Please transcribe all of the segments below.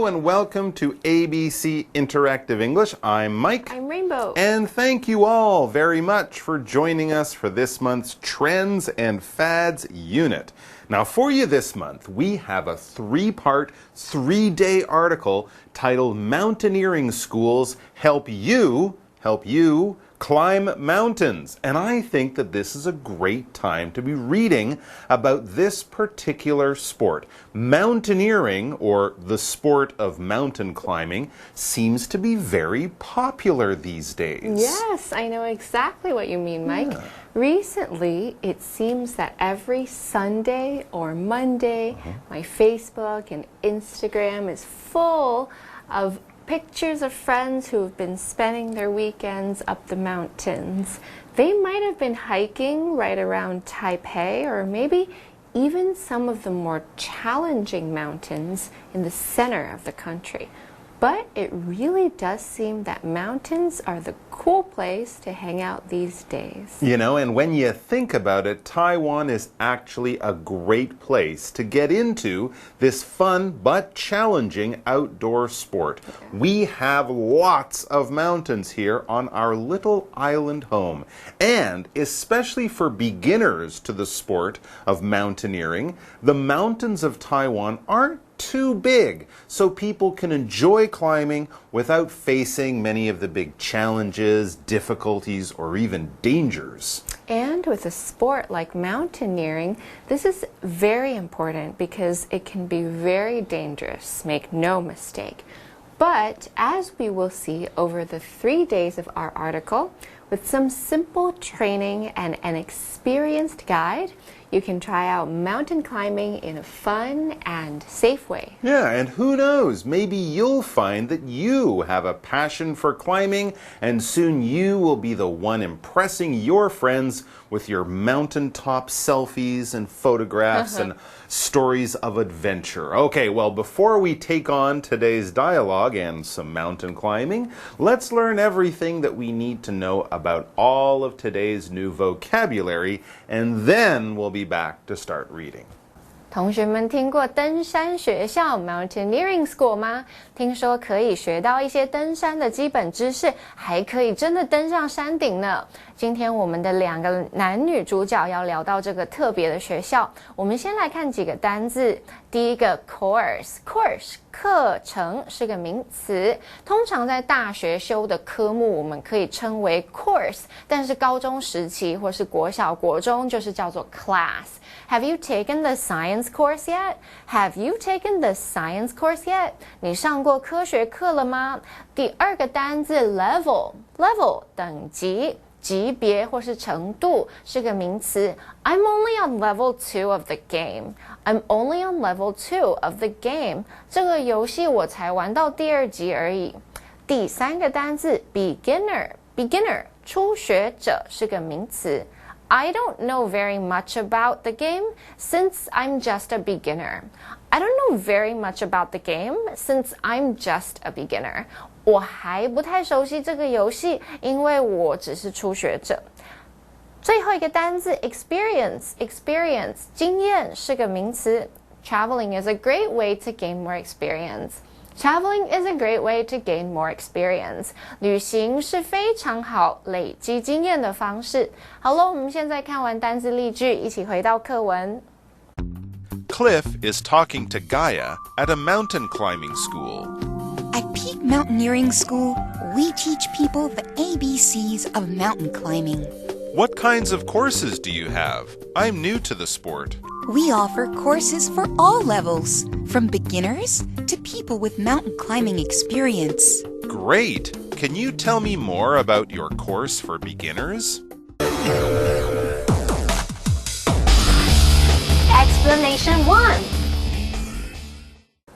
Hello and welcome to ABC Interactive English. I'm Mike. I'm Rainbow. And thank you all very much for joining us for this month's Trends and Fads unit. Now for you this month, we have a three-part, three-day article titled Mountaineering Schools Help You Climb Mountains. And I think that this is a great time to be reading about this particular sport. Mountaineering, or the sport of mountain climbing, seems to be very popular these days. Yes, I know exactly what you mean, Mike. Yeah. Recently, it seems that every Sunday or Monday, my Facebook and Instagram is full of pictures of friends who have been spending their weekends up the mountains. They might have been hiking right around Taipei, or maybe even some of the more challenging mountains in the center of the country. But it really does seem that mountains are the cool place to hang out these days. You know, and when you think about it, Taiwan is actually a great place to get into this fun but challenging outdoor sport. Yeah. We have lots of mountains here on our little island home. And especially for beginners to the sport of mountaineering, the mountains of Taiwan aren't too big, so people can enjoy climbing without facing many of the big challenges, difficulties, or even dangers. And with a sport like mountaineering, this is very important because it can be very dangerous, make no mistake. But as we will see over the 3 days of our article, with some simple training and an experienced guide, you can try out mountain climbing in a fun and safe way. Yeah, and who knows, maybe you'll find that you have a passion for climbing, and soon you will be the one impressing your friends with your mountaintop selfies and photographs and stories of adventure. Okay, well, before we take on today's dialogue and some mountain climbing, let's learn everything that we need to know about all of today's new vocabulary, and then we'll be back to start reading. 同学们听过登山学校 Mountaineering School 吗？听说可以学到一些登山的基本知识，还可以真的登上山顶呢。今天我们的两个男女主角要聊到这个特别的学校，我们先来看几个单字。第一个 course 课程是个名词，通常在大学修的科目我们可以称为 course， 但是高中时期或是国小国中就是叫做 class。 Have you taken the science course yet? Have you taken the science course yet? 你上过科学课了吗？第二个单字 level 等级级别或是程度是个名词。 I'm only on level 2 of the game. I'm only on level 2 of the game. 这个游戏我才玩到第2级而已。第三个单字 beginner 初学者是个名词。 I don't know very much about the game since I'm just a beginner. I don't know very much about the game since I'm just a beginner. 我还不太熟悉这个游戏，因为我只是初学者。最后一个单字 experience 经验是个名词。 Traveling is a great way to gain more experience. Traveling is a great way to gain more experience. 旅行是非常好累积经验的方式。好了，我们现在看完单字例句，一起回到课文。Cliff is talking to Gaia at a mountain climbing school. At Peak Mountaineering School, we teach people the ABCs of mountain climbing. What kinds of courses do you have? I'm new to the sport. We offer courses for all levels, from beginners to people with mountain climbing experience. Great! Can you tell me more about your course for beginners? Explanation 1.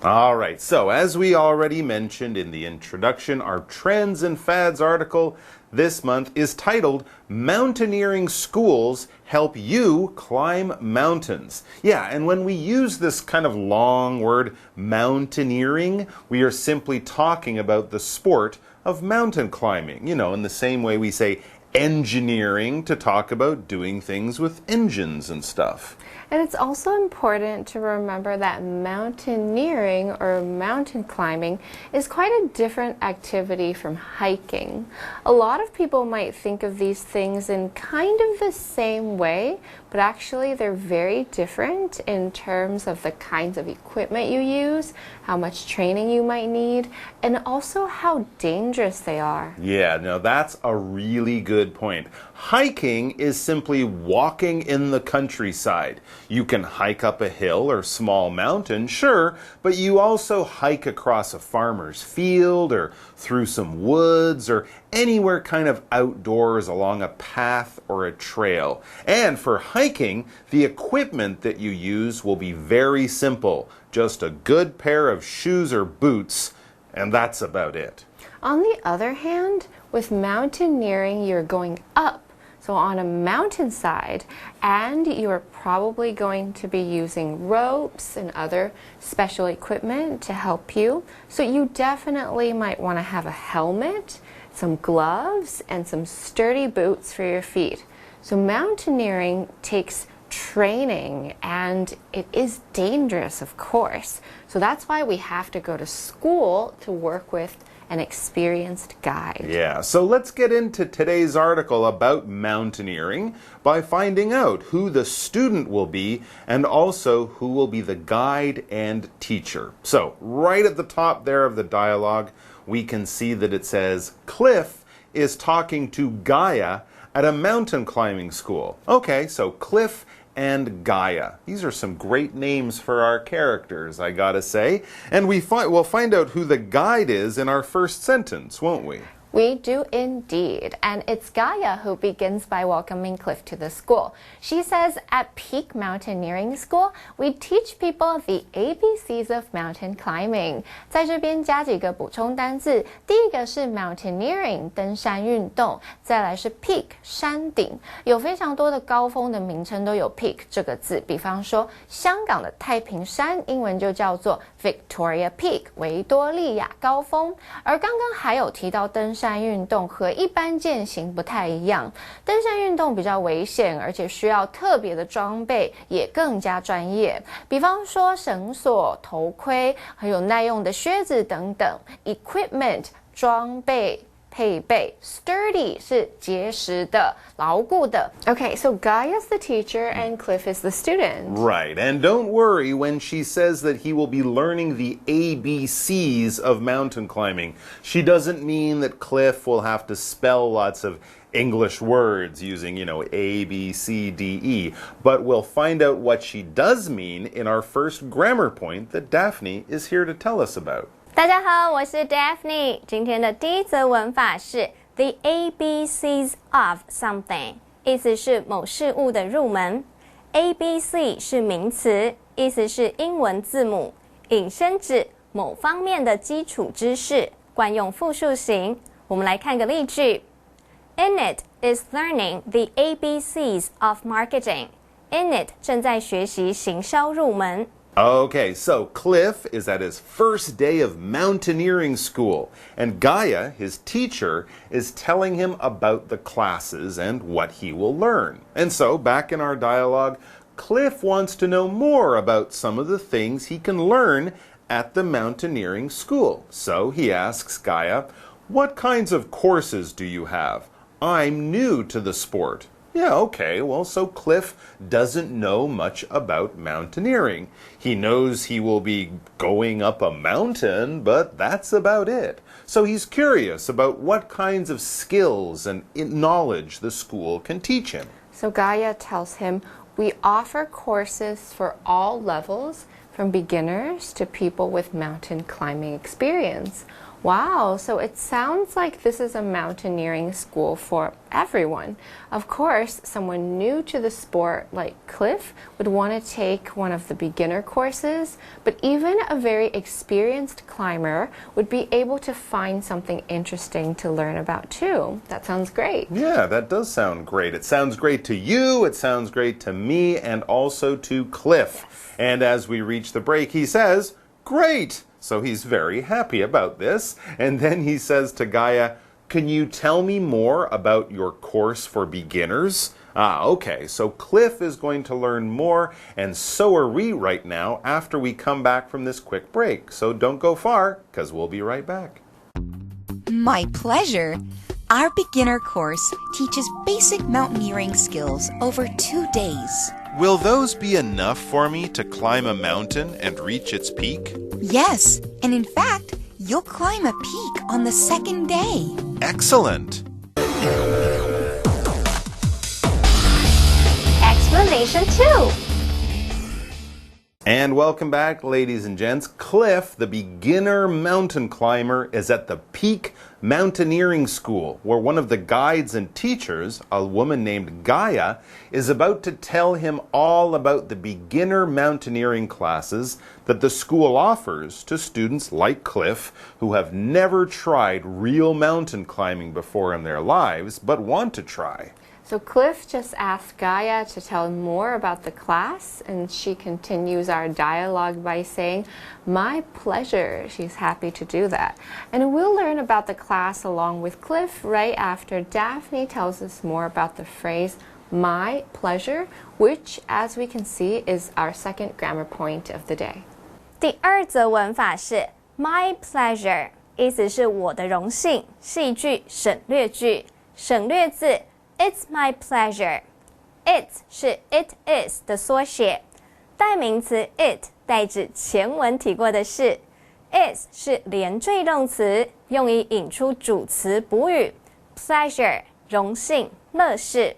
All right, so as we already mentioned in the introduction, our Trends and Fads article this month is titled Mountaineering Schools Help You Climb Mountains. Yeah, and when we use this kind of long word mountaineering, we are simply talking about the sport of mountain climbing. You know, in the same way we say engineering to talk about doing things with engines and stuff. And it's also important to remember that mountaineering or mountain climbing is quite a different activity from hiking. A lot of people might think of these things in kind of the same way, but actually they're very different in terms of the kinds of equipment you use, how much training you might need, and also how dangerous they are. Yeah, no, that's a really good point. Hiking is simply walking in the countryside. You can hike up a hill or small mountain, sure, but you also hike across a farmer's field or through some woods or anywhere kind of outdoors along a path or a trail. And for hiking, the equipment that you use will be very simple. Just a good pair of shoes or boots, and that's about it. On the other hand, with mountaineering, you're going up. So on a mountainside, and you're probably going to be using ropes and other special equipment to help you. So you definitely might want to have a helmet, some gloves, and some sturdy boots for your feet. So mountaineering takes training and it is dangerous, of course. So that's why we have to go to school to work with an experienced guide. Yeah, so let's get into today's article about mountaineering by finding out who the student will be and also who will be the guide and teacher. So, right at the top there of the dialogue, we can see that it says, Cliff is talking to Gaia at a mountain climbing school. Okay, so Cliff and Gaia. These are some great names for our characters, I gotta say. And we'll find out who the guide is in our first sentence, won't we? We do indeed, and it's Gaia who begins by welcoming Cliff to the school. She says, at Peak Mountaineering School, we teach people the ABCs of mountain climbing. 在这边加几个补充单字，第一个是 mountaineering 登山运动，再来是 peak 山顶，有非常多的高峰的名称都有 peak 这个字，比方说香港的太平山，英文就叫做 Victoria Peak 维多利亚高峰，而刚刚还有提到登山运动和一般健行不太一样，登山运动比较危险，而且需要特别的装备，也更加专业。比方说绳索、头盔，还有耐用的靴子等等。Equipment 装备。配备 sturdy 是结实的、牢固的。Okay, so Gaia's the teacher and Cliff is the student. Right, and don't worry when she says that he will be learning the ABCs of mountain climbing. She doesn't mean that Cliff will have to spell lots of English words using, A, B, C, D, E. But we'll find out what she does mean in our first grammar point that Daphne is here to tell us about. 大家好，我是 Daphne。今天的第一则文法是 The ABCs of something， 意思是某事物的入门。ABC 是名词，意思是英文字母，引申指某方面的基础知识，惯用复数型。我们来看个例句 ：Enid is learning the ABCs of marketing. Enid 正在学习行销入门。Okay, so Cliff is at his first day of mountaineering school, and Gaia, his teacher, is telling him about the classes and what he will learn. And so, back in our dialogue, Cliff wants to know more about some of the things he can learn at the mountaineering school. So he asks Gaia, "What kinds of courses do you have? I'm new to the sport." Yeah, okay, well, so Cliff doesn't know much about mountaineering. He knows he will be going up a mountain, but that's about it. So he's curious about what kinds of skills and knowledge the school can teach him. So Gaia tells him, we offer courses for all levels, from beginners to people with mountain climbing experience. Wow, so it sounds like this is a mountaineering school for everyone. Of course, someone new to the sport like Cliff would want to take one of the beginner courses, but even a very experienced climber would be able to find something interesting to learn about too. That sounds great. Yeah, that does sound great. It sounds great to you, it sounds great to me, and also to Cliff. Yes. And as we reach the break, he says, "Great!" So he's very happy about this. And then he says to Gaia, can you tell me more about your course for beginners? Okay, so Cliff is going to learn more, and so are we right now after we come back from this quick break. So don't go far, because we'll be right back. My pleasure. Our beginner course teaches basic mountaineering skills over 2 days. Will those be enough for me to climb a mountain and reach its peak? Yes, and in fact, you'll climb a peak on the second day. Excellent! Explanation 2. And welcome back, ladies and gents. Cliff, the beginner mountain climber, is at the Peak Mountaineering School, where one of the guides and teachers, a woman named Gaia, is about to tell him all about the beginner mountaineering classes that the school offers to students like Cliff who have never tried real mountain climbing before in their lives but want to try. So Cliff just asked Gaia to tell him more about the class, and she continues our dialogue by saying, "My pleasure." She's happy to do that. And we'll learn about the class along with Cliff right after Daphne tells us more about the phrase "my pleasure," which, as we can see, is our second grammar point of the day. 第二则文法是 my pleasure， 意思是我的荣幸，是一句省略句。省略字 It's my pleasure. It 是 it is 的缩写，代名词 it 代指前文提过的事 ，is 是连缀动词，用以引出主词补语 pleasure 荣幸、乐事。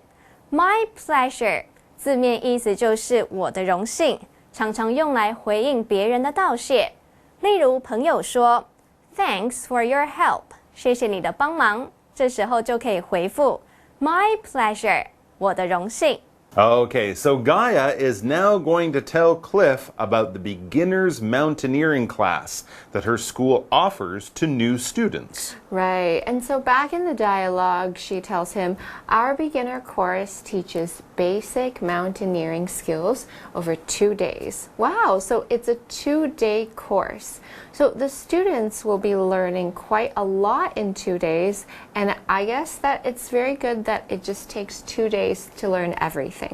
My pleasure 字面意思就是我的荣幸，常常用来回应别人的道谢。例如朋友说 Thanks for your help， 谢谢你的帮忙，这时候就可以回复My pleasure， 我的荣幸。Okay, so Gaia is now going to tell Cliff about the beginner's mountaineering class that her school offers to new students. Right, and so back in the dialogue, she tells him, our beginner course teaches basic mountaineering skills over 2 days. Wow, so it's a 2-day course. So the students will be learning quite a lot in 2 days, and I guess that it's very good that it just takes 2 days to learn everything.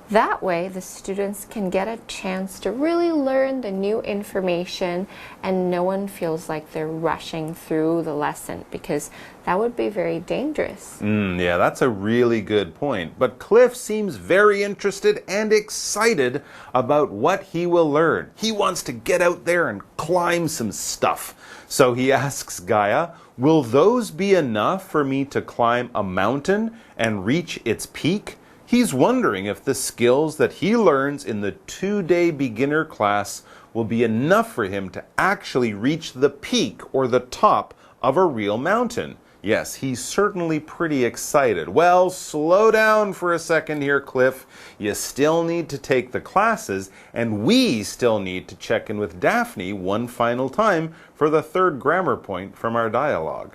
That way, the students can get a chance to really learn the new information and no one feels like they're rushing through the lesson because that would be very dangerous. Yeah, that's a really good point. But Cliff seems very interested and excited about what he will learn. He wants to get out there and climb some stuff. So he asks Gaia, will those be enough for me to climb a mountain and reach its peak? He's wondering if the skills that he learns in the 2-day beginner class will be enough for him to actually reach the peak or the top of a real mountain. Yes, he's certainly pretty excited. Well, slow down for a second here, Cliff. You still need to take the classes, and we still need to check in with Daphne one final time for the third grammar point from our dialogue.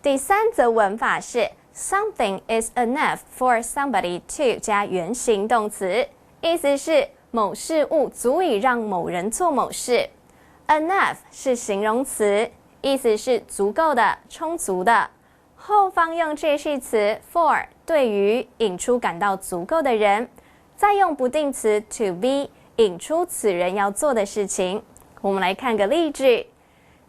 第三则文法是Something is enough for somebody to 加原形动词，意思是某事物足以让某人做某事。Enough 是形容词，意思是足够的、充足的。后方用介系词 for 对于引出感到足够的人，再用不定词 to be 引出此人要做的事情。我们来看个例句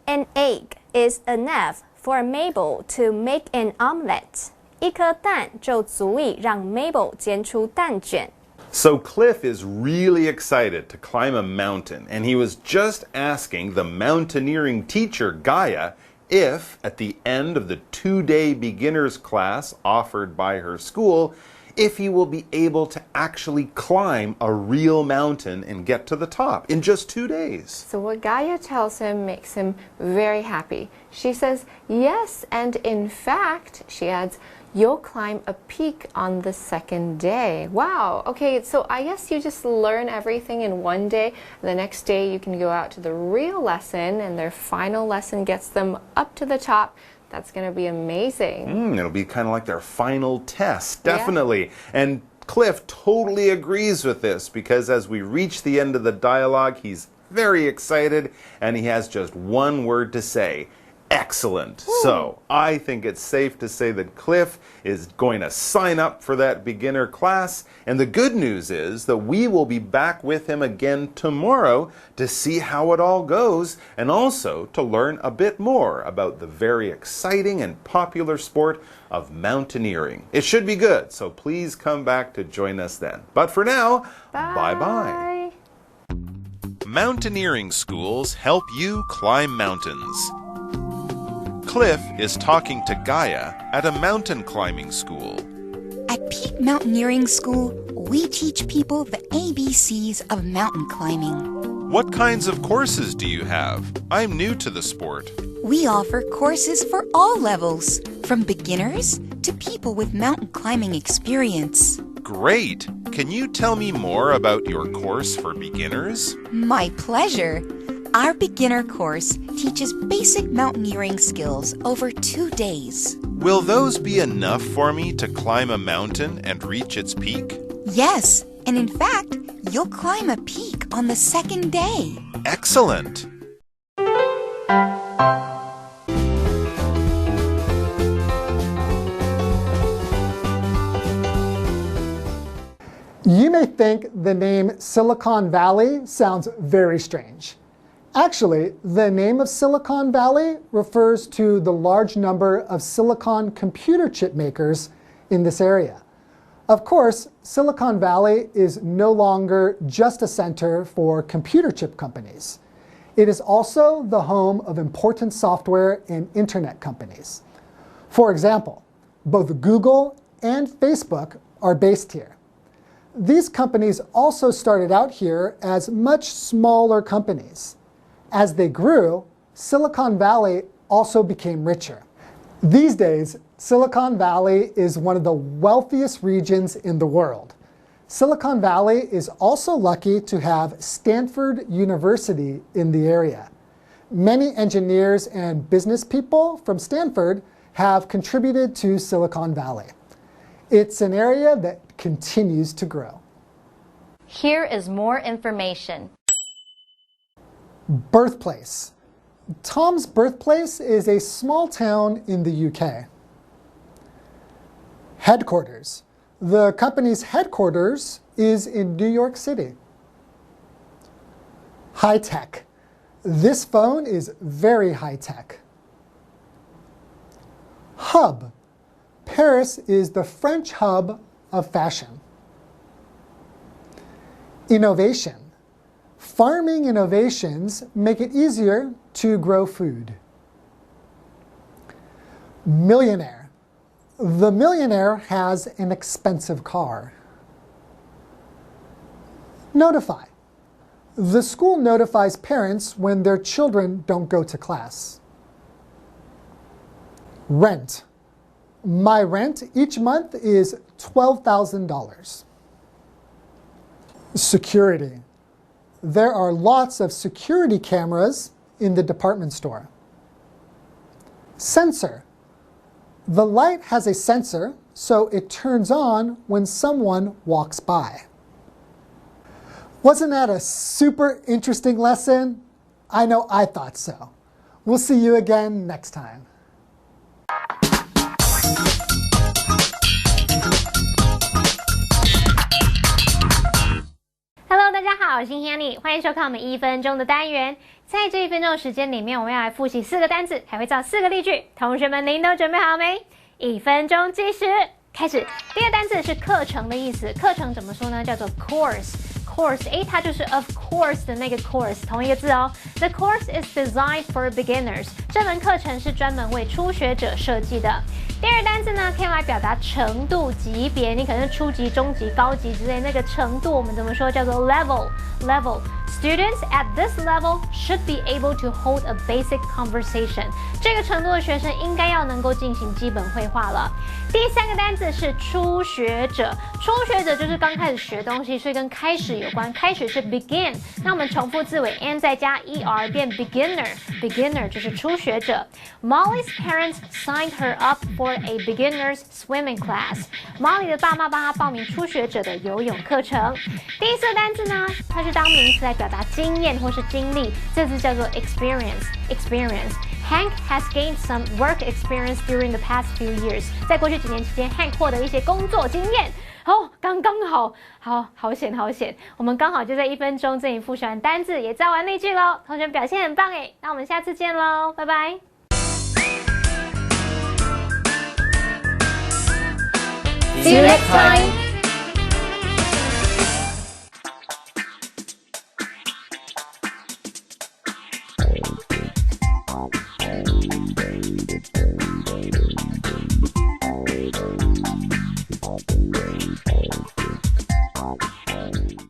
：An egg is enough for Mabel to make an omelette. 一颗蛋就足以让 Mabel 煎出蛋卷。So Cliff is really excited to climb a mountain, and he was just asking the mountaineering teacher, Gaia, if, at the end of the 2-day beginner's class offered by her school, if he will be able to actually climb a real mountain and get to the top in just 2 days. So what Gaia tells him makes him very happy. She says, yes, and in fact, she adds, you'll climb a peak on the second day. Wow, okay, so I guess you just learn everything in 1 day. The next day you can go out to the real lesson and their final lesson gets them up to the top. That's going to be amazing. It'll be kind of like their final test, definitely. Yeah. And Cliff totally agrees with this because as we reach the end of the dialogue, he's very excited and he has just one word to say. Excellent. So, I think it's safe to say that Cliff is going to sign up for that beginner class. And the good news is that we will be back with him again tomorrow to see how it all goes and also to learn a bit more about the very exciting and popular sport of mountaineering. It should be good, so please come back to join us then. But for now, bye-bye. Mountaineering schools help you climb mountains. Cliff is talking to Gaia at a mountain climbing school. At Peak Mountaineering School, we teach people the ABCs of mountain climbing. What kinds of courses do you have? I'm new to the sport. We offer courses for all levels, from beginners to people with mountain climbing experience. Great! Can you tell me more about your course for beginners? My pleasure. Our beginner course teaches basic mountaineering skills over 2 days. Will those be enough for me to climb a mountain and reach its peak? Yes, and in fact, you'll climb a peak on the second day. Excellent! You may think the name Silicon Valley sounds very strange. Actually, the name of Silicon Valley refers to the large number of silicon computer chip makers in this area. Of course, Silicon Valley is no longer just a center for computer chip companies. It is also the home of important software and internet companies. For example, both Google and Facebook are based here. These companies also started out here as much smaller companies. As they grew, Silicon Valley also became richer. These days, Silicon Valley is one of the wealthiest regions in the world. Silicon Valley is also lucky to have Stanford University in the area. Many engineers and business people from Stanford have contributed to Silicon Valley. It's an area that continues to grow. Here is more information. Birthplace. Tom's birthplace is a small town in the UK. Headquarters. The company's headquarters is in New York City. High tech. This phone is very high tech. Hub. Paris is the French hub of fashion. Innovation. Farming innovations make it easier to grow food. Millionaire. The millionaire has an expensive car. Notify. The school notifies parents when their children don't go to class. Rent. My rent each month is $12,000. Security. There are lots of security cameras in the department store. Sensor. The light has a sensor, so it turns on when someone walks by. Wasn't that a super interesting lesson? I know I thought so. We'll see you again next time. Hello， 大家好，我是 Hanny， 欢迎收看我们1分钟的单元。在这1分钟的时间里面，我们要来复习4个单字，还会造4个例句。同学们，您都准备好没？1分钟计时，开始。第一个单字是课程的意思，课程怎么说呢？叫做 course。course， 它就是 of course 的那个 course， 同一个字哦。The course is designed for beginners。这门课程是专门为初学者设计的。第二个单字呢，可以用来表达程度、级别，你可能是初级、中级、高级之类那个程度，我们怎么说？叫做 level。Students at this level should be able to hold a basic conversation。这个程度的学生应该要能够进行基本会话了。第三个单字是初学者，初学者就是刚开始学东西，所以跟开始有关。开始是 begin， 那我们重复字尾 n 再加 er 变 beginner，beginner 就是初学者。Molly's parents signed her up for a beginner's swimming class。Molly 的爸妈帮她报名初学者的游泳课程。第四个单字呢，它是当名词来表达经验或是经历，这字叫做 experience。experience. Hank has gained some work experience during the past few years. 在过去几年期间 ，Hank 获得一些工作经验。哦，刚刚好险。我们刚好就在1分钟，这里复习完单字，也造完例句喽。同学表现很棒诶，那我们下次见喽，拜拜。See you next time.